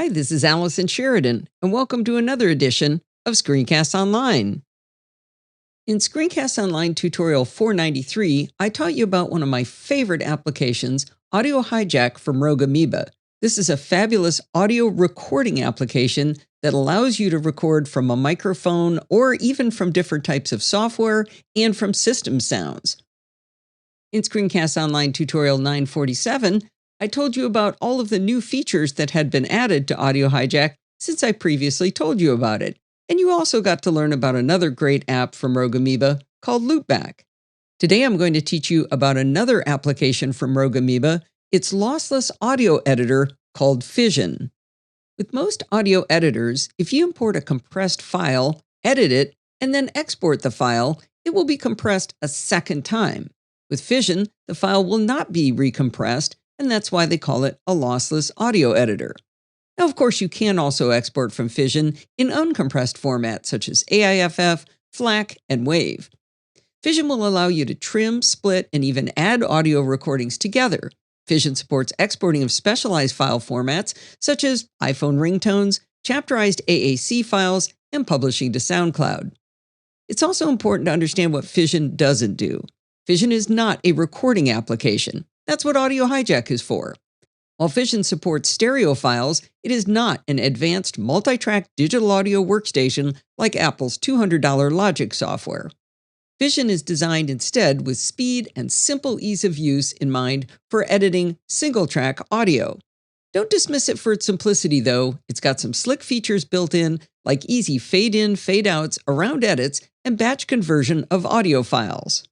Hi, this is Allison Sheridan, and welcome to another edition of Screencast Online. In Screencast Online tutorial 493, I taught you about one of my favorite applications, Audio Hijack from Rogue Amoeba. This is a fabulous audio recording application that allows you to record from a microphone or even from different types of software and from system sounds. In Screencast Online tutorial 947, I told you about all of the new features that had been added to Audio Hijack since I previously told you about it. And you also got to learn about another great app from Rogue Amoeba called Loopback. Today I'm going to teach you about another application from Rogue Amoeba, its lossless audio editor called Fission. With most audio editors, if you import a compressed file, edit it, and then export the file, it will be compressed a second time. With Fission, the file will not be recompressed, and that's why they call it a lossless audio editor. Now, of course, you can also export from Fission in uncompressed formats such as AIFF, FLAC, and WAV. Fission will allow you to trim, split, and even add audio recordings together. Fission supports exporting of specialized file formats such as iPhone ringtones, chapterized AAC files, and publishing to SoundCloud. It's also important to understand what Fission doesn't do. Fission is not a recording application. That's what Audio Hijack is for. While Fission supports stereo files, it is not an advanced multi-track digital audio workstation like Apple's $200 Logic software. Fission is designed instead with speed and simple ease of use in mind for editing single-track audio. Don't dismiss it for its simplicity, though. It's got some slick features built in, like easy fade-in, fade-outs around edits and batch conversion of audio files.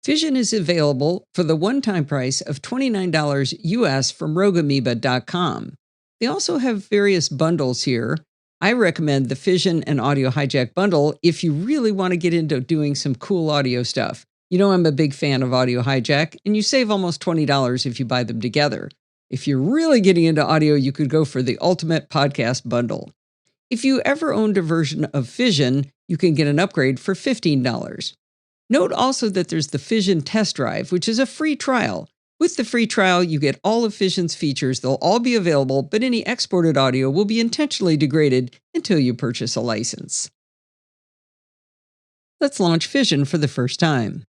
Fission is available for the one-time price of $29 US from rogueamoeba.com. They also have various bundles here. I recommend the Fission and Audio Hijack bundle if you really want to get into doing some cool audio stuff. You know I'm a big fan of Audio Hijack, and you save almost $20 if you buy them together. If you're really getting into audio, you could go for the Ultimate Podcast bundle. If you ever owned a version of Fission, you can get an upgrade for $15. Note also that there's the Fission Test Drive, which is a free trial. With the free trial, you get all of Fission's features. They'll all be available, but any exported audio will be intentionally degraded until you purchase a license. Let's launch Fission for the first time.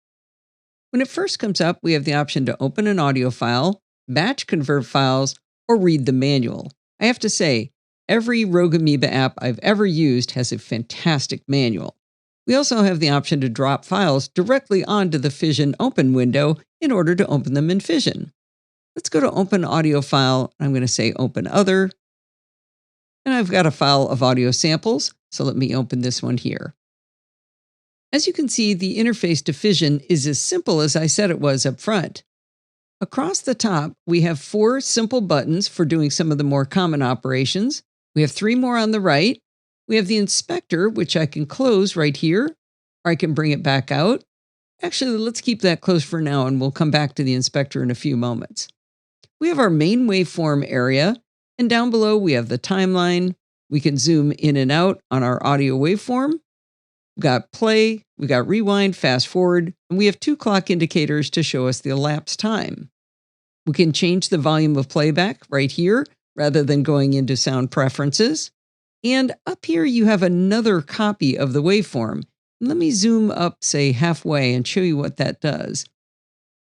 When it first comes up, we have the option to open an audio file, batch convert files, or read the manual. I have to say, every Rogue Amoeba app I've ever used has a fantastic manual. We also have the option to drop files directly onto the Fission Open window in order to open them in Fission. Let's go to Open Audio File. I'm going to say Open Other. And I've got a file of audio samples, so let me open this one here. As you can see, the interface to Fission is as simple as I said it was up front. Across the top, we have 4 simple buttons for doing some of the more common operations. We have 3 more on the right. We have the inspector, which I can close right here, or I can bring it back out. Actually, let's keep that closed for now, and we'll come back to the inspector in a few moments. We have our main waveform area, and down below we have the timeline. We can zoom in and out on our audio waveform. We've got play, we've got rewind, fast forward, and we have 2 clock indicators to show us the elapsed time. We can change the volume of playback right here, rather than going into sound preferences. And up here you have another copy of the waveform. Let me zoom up, say, halfway and show you what that does.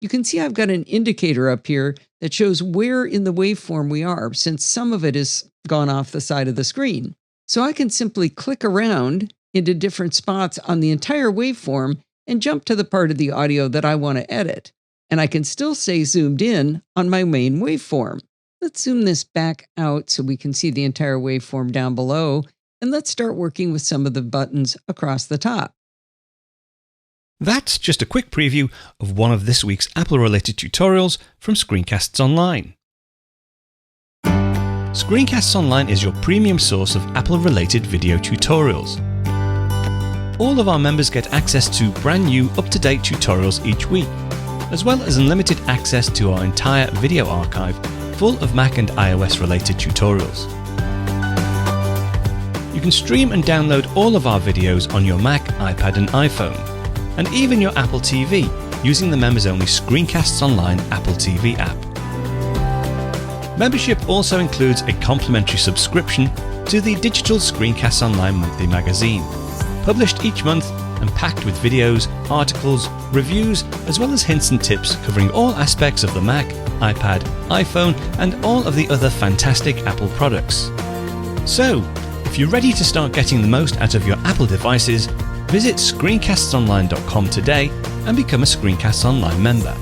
You can see I've got an indicator up here that shows where in the waveform we are, since some of it has gone off the side of the screen. So I can simply click around into different spots on the entire waveform and jump to the part of the audio that I want to edit. And I can still stay zoomed in on my main waveform. Let's zoom this back out so we can see the entire waveform down below, and let's start working with some of the buttons across the top. That's just a quick preview of one of this week's Apple-related tutorials from Screencasts Online. Screencasts Online is your premium source of Apple-related video tutorials. All of our members get access to brand new, up-to-date tutorials each week, as well as unlimited access to our entire video archive full of Mac and iOS related tutorials. You can stream and download all of our videos on your Mac, iPad and iPhone, and even your Apple TV using the members-only Screencasts Online Apple TV app. Membership also includes a complimentary subscription to the digital Screencasts Online monthly magazine, published each month and packed with videos, articles, reviews, as well as hints and tips covering all aspects of the Mac, iPad, iPhone, and all of the other fantastic Apple products. So, if you're ready to start getting the most out of your Apple devices, visit screencastsonline.com today and become a Screencasts Online member.